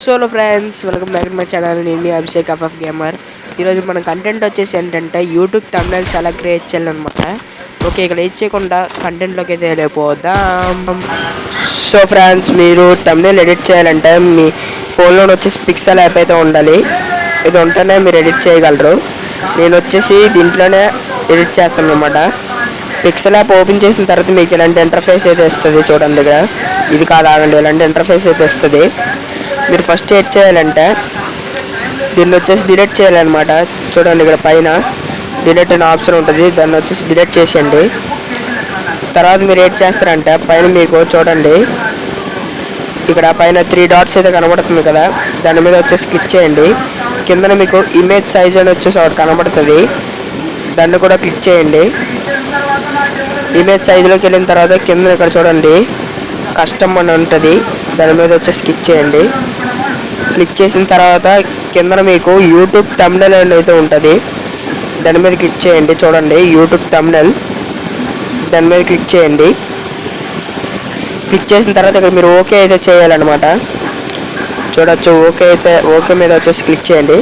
Hello friends, welcome back to my channel. నేను మీ Abhishek FF gamer. ఈరోజు మన కంటెంట్ వచ్చేసి ఏంటంటే యూట్యూబ్ థంబ్నెయిల్స్ ఎలా క్రియేట్ చేయాలన్నమాట. ఓకే, ఇక్కడ ఏది చేయకుండా కంటెంట్లోకి అయితే వెళ్ళిపోదాం. సో ఫ్రెండ్స్, మీరు థంబ్నెయిల్ ఎడిట్ చేయాలంటే మీ ఫోన్లో వచ్చేసి పిక్సెల్ యాప్ అయితే ఉండాలి. ఇది ఉంటేనే మీరు ఎడిట్ చేయగలరు. నేను వచ్చేసి దీంట్లోనే ఎడిట్ చేస్తాను అనమాట. పిక్సెల్ యాప్ ఓపెన్ చేసిన తర్వాత మీకు ఇలాంటి ఇంటర్ఫేస్ అయితే వస్తుంది. చూడండి, ఇక్కడ ఇది కాదు, ఆగండి, ఇలాంటి ఇంటర్ఫేస్ అయితే వస్తుంది. మీరు ఫస్ట్ ఏడ్ చేయాలంటే దీన్ని వచ్చేసి డిలీట్ చేయాలన్నమాట. చూడండి, ఇక్కడ పైన డిలీట్ అనే ఆప్షన్ ఉంటుంది, దాన్ని వచ్చేసి డిలీట్ చేసేయండి. తర్వాత మీరు ఏడ్ చేస్తారంటే పైన మీకు చూడండి, ఇక్కడ పైన 3 డాట్స్ అయితే కనబడుతుంది కదా, దాని మీద వచ్చేసి క్లిక్ చేయండి. కింద మీకు ఇమేజ్ సైజ్ అని వచ్చేసి ఒకటి కనబడుతుంది, దాన్ని కూడా క్లిక్ చేయండి. ఇమేజ్ సైజులోకి వెళ్ళిన తర్వాత కింద ఇక్కడ చూడండి కస్టమ్ అని ఉంటుంది, దాని మీద వచ్చేసి క్లిక్ చేయండి. క్లిక్ చేసిన తర్వాత కింద మీకు యూట్యూబ్ థంబ్నెయిల్ అని అయితే ఉంటుంది, దాని మీద క్లిక్ చేయండి. చూడండి, యూట్యూబ్ థంబ్నెయిల్, దాని మీద క్లిక్ చేయండి. క్లిక్ చేసిన తర్వాత ఇక్కడ మీరు ఓకే అయితే చేయాలన్నమాట. చూడొచ్చు, ఓకే మీద వచ్చేసి క్లిక్ చేయండి.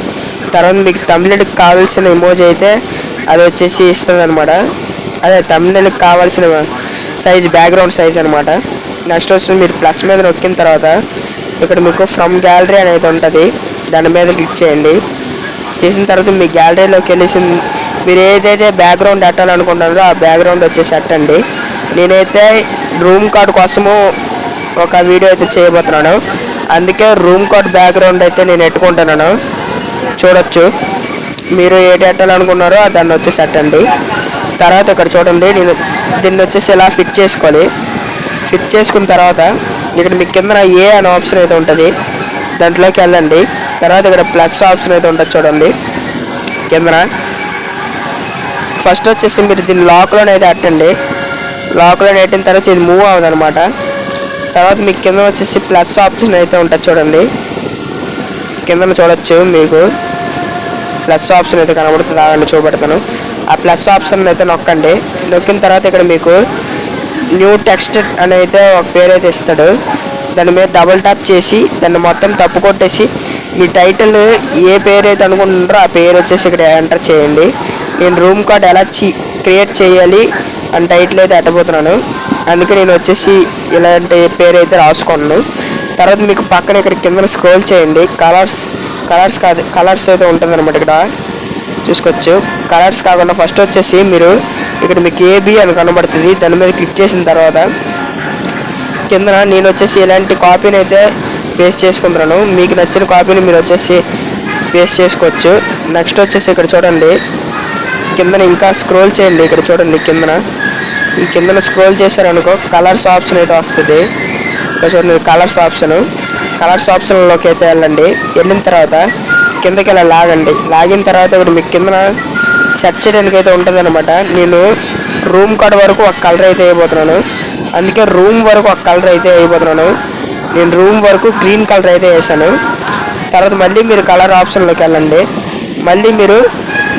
తర్వాత మీకు థంబ్నెయిల్కి కావాల్సిన ఎమోజీ అయితే అది వచ్చేసి ఇస్తుంది అనమాట. అదే థంబ్నెయిల్కి కావాల్సిన సైజ్, బ్యాక్గ్రౌండ్ సైజ్ అనమాట. నెక్స్ట్ వచ్చి మీరు ప్లస్ మీద నొక్కిన తర్వాత ఇక్కడ మీకు ఫ్రమ్ గ్యాలరీ అనేది ఉంటుంది, దాని మీద క్లిక్ చేయండి. చేసిన తర్వాత మీ గ్యాలరీలోకి వెళ్ళేసి మీరు ఏదైతే బ్యాక్గ్రౌండ్ పెట్టాలనుకుంటున్నారో ఆ బ్యాక్గ్రౌండ్ వచ్చేసి పెట్టండి. నేనైతే రూమ్ కార్డ్ కోసము ఒక వీడియో అయితే చేయబోతున్నాను, అందుకే రూమ్ కార్డ్ బ్యాక్గ్రౌండ్ అయితే నేను ఎట్టుకుంటున్నాను. చూడొచ్చు, మీరు ఏది పెట్టాలనుకున్నారో దాన్ని వచ్చేసి పెట్టండి. తర్వాత ఇక్కడ చూడండి, నేను దీన్ని వచ్చేసి ఇలా ఫిట్ చేసుకోవాలి. ఫిట్ చేసుకున్న తర్వాత ఇక్కడ మీ కింద ఏ అనే ఆప్షన్ అయితే ఉంటుంది, దాంట్లోకి వెళ్ళండి. తర్వాత ఇక్కడ ప్లస్ ఆప్షన్ అయితే ఉంటుంది, చూడండి కింద. ఫస్ట్ వచ్చేసి మీరు దీన్ని లాక్లోనే అయితే పెట్టండి. లాక్లో పెట్టిన తర్వాత ఇది మూవ్ అవ్వదు అనమాట. తర్వాత మీకు కింద వచ్చేసి ప్లస్ ఆప్షన్ అయితే ఉంటుంది, చూడండి కింద చూడొచ్చు, మీకు ప్లస్ ఆప్షన్ అయితే కనబడుతుంది. ఆగండి, చూపెడతాను. ఆ ప్లస్ ఆప్షన్ అయితే నొక్కండి. నొక్కిన తర్వాత ఇక్కడ మీకు న్యూ టెక్స్ట్ అని అయితే ఒక పేరు అయితే ఇస్తాడు, దాని మీద డబుల్ ట్యాప్ చేసి దాన్ని మొత్తం తప్పు కొట్టేసి మీ టైటిల్ ఏ పేరు అయితే అనుకుంటున్నారో ఆ పేరు వచ్చేసి ఇక్కడ ఎంటర్ చేయండి. నేను రూమ్ కార్డ్ ఎలా క్రియేట్ చేయాలి అని టైటిల్ అయితే పెట్టబోతున్నాను, అందుకే నేను వచ్చేసి ఇలాంటి పేరు అయితే రాసుకున్నాను. తర్వాత మీకు పక్కన ఇక్కడ కింద స్క్రోల్ చేయండి, కలర్స్ అయితే ఉంటుంది అనమాట. ఇక్కడ చూసుకోవచ్చు, కలర్స్ కాకుండా ఫస్ట్ వచ్చేసి మీరు ఇక్కడ మీకు ఏబి అని కనబడుతుంది, దాని మీద క్లిక్ చేసిన తర్వాత కింద నేను వచ్చేసి ఇలాంటి కాపీని అయితే పేస్ట్ చేసుకుంటున్నాను. మీకు నచ్చిన కాపీని మీరు వచ్చేసి పేస్ట్ చేసుకోవచ్చు. నెక్స్ట్ వచ్చేసి ఇక్కడ చూడండి, కింద ఇంకా స్క్రోల్ చేయండి. ఇక్కడ చూడండి, ఈ కింద స్క్రోల్ చేశారనుకో కలర్స్ ఆప్షన్ అయితే వస్తుంది. ఇక్కడ చూడండి, కలర్స్ ఆప్షన్లోకి అయితే వెళ్ళండి. వెళ్ళిన తర్వాత కిందకి ఇలా లాగిన తర్వాత ఇక్కడ మీకు కింద సెట్ చేయడానికి అయితే ఉంటుంది అనమాట. నేను రూమ్ కార్డ్ వరకు ఒక కలర్ అయితే వేయబోతున్నాను, అందుకే రూమ్ వరకు ఒక కలర్ అయితే వేయబోతున్నాను. నేను రూమ్ వరకు గ్రీన్ కలర్ అయితే వేసాను. తర్వాత మళ్ళీ మీరు కలర్ ఆప్షన్లోకి వెళ్ళండి. మళ్ళీ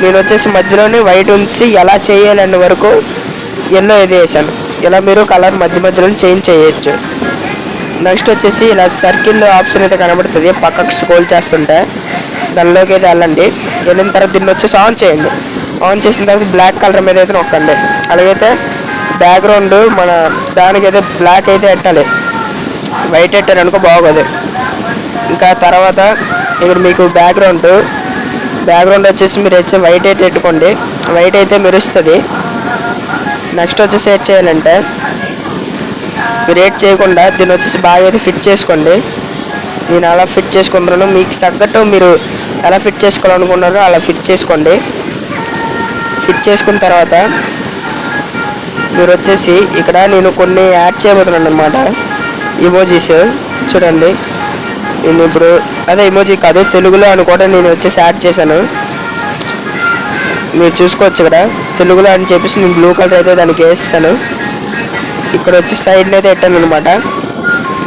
నేను వచ్చేసి మధ్యలోనే వైట్ ఉంచి ఎలా చేయాలనే వరకు ఎల్లో అయితే వేసాను. ఇలా మీరు కలర్ మధ్యలో చేంజ్ చేయొచ్చు. నెక్స్ట్ వచ్చేసి ఇలా సర్కిల్ ఆప్షన్ అయితే కనబడుతుంది, పక్కకు స్క్రోల్ చేస్తుంటే దానిలోకి అయితే వెళ్ళండి. వెళ్ళిన తర్వాత దీన్ని వచ్చేసి ఆన్ చేయండి. ఆన్ చేసిన తర్వాత బ్లాక్ కలర్ మీద అయితే నొక్కండి. అలాగైతే బ్యాక్గ్రౌండ్ మన దానికైతే బ్లాక్ అయితే పెట్టాలి, వైట్ పెట్టారనుకో బాగోదు. ఇంకా తర్వాత ఇక్కడ మీకు బ్యాక్గ్రౌండ్ వచ్చేసి మీరు వచ్చి వైట్ అయితే పెట్టుకోండి, వైట్ అయితే మెరుస్తుంది. నెక్స్ట్ వచ్చేసి ఏడ్ చేయాలంటే మీరు ఏడ్ చేయకుండా దీన్ని వచ్చేసి బాగా అయితే ఫిట్ చేసుకోండి. నేను అలా ఫిట్ చేసుకుంటున్నాను, మీకు తగ్గట్టు మీరు ఎలా ఫిట్ చేసుకోవాలనుకున్నారో అలా ఫిట్ చేసుకోండి. ఫిట్ చేసుకున్న తర్వాత మీరు వచ్చేసి ఇక్కడ నేను కొన్ని యాడ్ చేయబోతున్నాను అనమాట, ఇమోజీస్. చూడండి, నేను ఇప్పుడు అదే ఇమోజీ కాదు, తెలుగులో అని కూడా నేను వచ్చేసి యాడ్ చేశాను. మీరు చూసుకోవచ్చు, ఇక్కడ తెలుగులో అని చెప్పేసి నేను బ్లూ కలర్ అయితే దానికి వేస్తాను. ఇక్కడ వచ్చి సైడ్లో అయితే పెట్టాను అనమాట.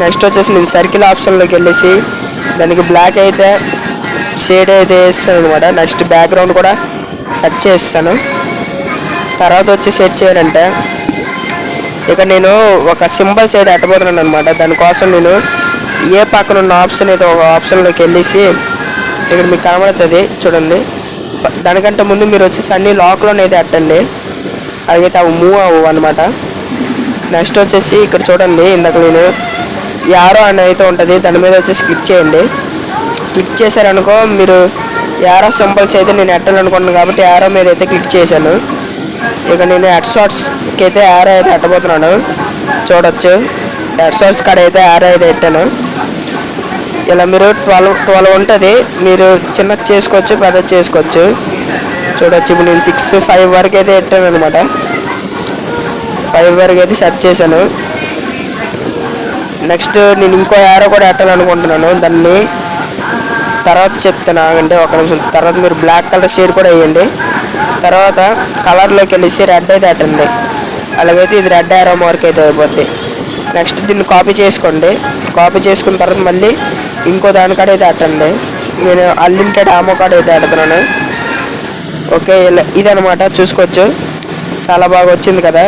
నెక్స్ట్ వచ్చేసి నేను సర్కిల్ ఆప్షన్లోకి వెళ్ళేసి దానికి బ్లాక్ అయితే షేడ్ అయితే వేస్తాను అనమాట. నెక్స్ట్ బ్యాక్గ్రౌండ్ కూడా సెట్ చేస్తాను. తర్వాత వచ్చి సెట్ చేయాలంటే ఇక్కడ నేను ఒక సింబల్స్ అయితే అట్టబోతున్నాను అనమాట. దానికోసం నేను ఏ పక్కన ఉన్న ఆప్షన్ అయితే ఒక ఆప్షన్లోకి వెళ్ళేసి ఇక్కడ మీకు కనబడుతుంది చూడండి. దానికంటే ముందు మీరు వచ్చేసి అన్ని లాక్లోనే అయితే అట్టండి, అలాగైతే అవి మూవ్ అవ్వవు అనమాట. నెక్స్ట్ వచ్చేసి ఇక్కడ చూడండి, ఇందాక నేను యారో అని అయితే ఉంటుంది, దాని మీద వచ్చేసి క్లిక్ చేయండి. క్లిక్ చేశారనుకో మీరు యారో సింబల్స్ అయితే నేను ఎట్టాలనుకున్నాను కాబట్టి యారో మీద అయితే క్లిక్ చేశాను. ఇక నేను హెడ్ షాట్స్కి అయితే యారో అయితే ఎట్టబోతున్నాను చూడొచ్చు. హెడ్ షాట్స్ కాడ అయితే యారో అయితే పెట్టాను. ఇలా మీరు 12 ఉంటుంది, మీరు చిన్నది చేసుకోవచ్చు, పెద్దది చేసుకోవచ్చు చూడొచ్చు. ఇప్పుడు నేను 6, 5 వరకు అయితే పెట్టాను అనమాట. 5 వరకు అయితే సెట్ చేశాను. నెక్స్ట్ నేను ఇంకో యారో కూడా పెట్టాలనుకుంటున్నాను, దాన్ని తర్వాత చెప్తాను ఆగండి ఒక నిమిషం. తర్వాత మీరు బ్లాక్ కలర్ షేడ్ కూడా వేయండి. తర్వాత కలర్లోకి వెళ్ళేసి రెడ్ అయితే పెట్టండి, అలాగైతే ఇది రెడ్ యారో మార్క్ అయితే అయిపోద్ది. నెక్స్ట్ దీన్ని కాపీ చేసుకోండి. కాపీ చేసుకున్న తర్వాత మళ్ళీ ఇంకో దానికాడ అయితే పెట్టండి. నేను అన్లిమిటెడ్ ఆమో కార్డ్ అయితే పెడుతున్నాను. ఓకే, ఇదనమాట చూసుకోవచ్చు. చాలా బాగా వచ్చింది కదా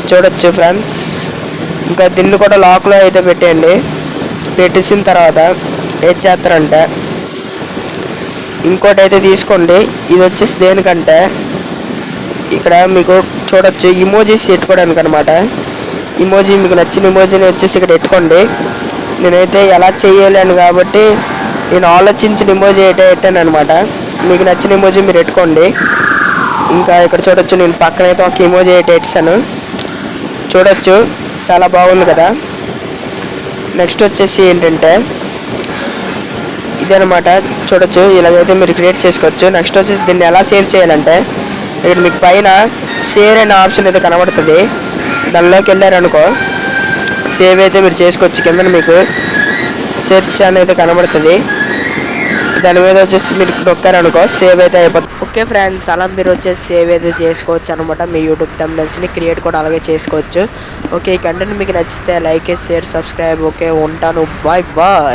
చూడొచ్చు ఫ్రెండ్స్. ఇంకా దీన్ని కూడా లాక్లో అయితే పెట్టేయండి. పెట్టేసిన తర్వాత ఏం చేస్తారంటే ఇంకోటి అయితే తీసుకోండి. ఇది వచ్చేసి దేనికంటే ఇక్కడ మీకు చూడొచ్చు ఇమోజీస్ పెట్టుకోవడానికి అనమాట. ఇమోజీ మీకు నచ్చిన ఇమోజీని వచ్చేసి ఇక్కడ పెట్టుకోండి. నేనైతే ఎలా చేయాలి అని కాబట్టి నేను ఆలోచించిన ఇమోజీ అయితే పెట్టాను అనమాట. మీకు నచ్చిన ఇమోజీ మీరు పెట్టుకోండి. ఇంకా ఇక్కడ చూడొచ్చు నేను పక్కనైతే ఒక ఇమోజీ అయితే పెట్టాను చూడొచ్చు, చాలా బాగుంది కదా. నెక్స్ట్ వచ్చేసి ఏంటంటే ఇదనమాట చూడొచ్చు, ఇలాగైతే మీరు క్రియేట్ చేసుకోవచ్చు. నెక్స్ట్ వచ్చేసి దీన్ని ఎలా సేవ్ చేయాలంటే ఇక్కడ మీకు పైన షేర్ అనే ఆప్షన్ అయితే కనబడుతుంది, దానిలోకి వెళ్ళారనుకో సేవ్ అయితే మీరు చేసుకోవచ్చు. కింద మీకు సెర్చ్ అని అయితే కనబడుతుంది, దాని మీద వచ్చేసి మీరు నొక్కారనుకో సేవ్ అయితే అయిపోతుంది. ఓకే ఫ్రెండ్స్, అలా మీరు వచ్చేసి సేవ్ అయితే చేసుకోవచ్చు అనమాట. మీ యూట్యూబ్ థంబ్నెయిల్స్ని క్రియేట్ కూడా అలాగే చేసుకోవచ్చు. ఓకే, ఈ కంటెంట్ మీకు నచ్చితే లైక్, షేర్, సబ్స్క్రైబ్. ఓకే, ఉంటాను, బాయ్ బాయ్.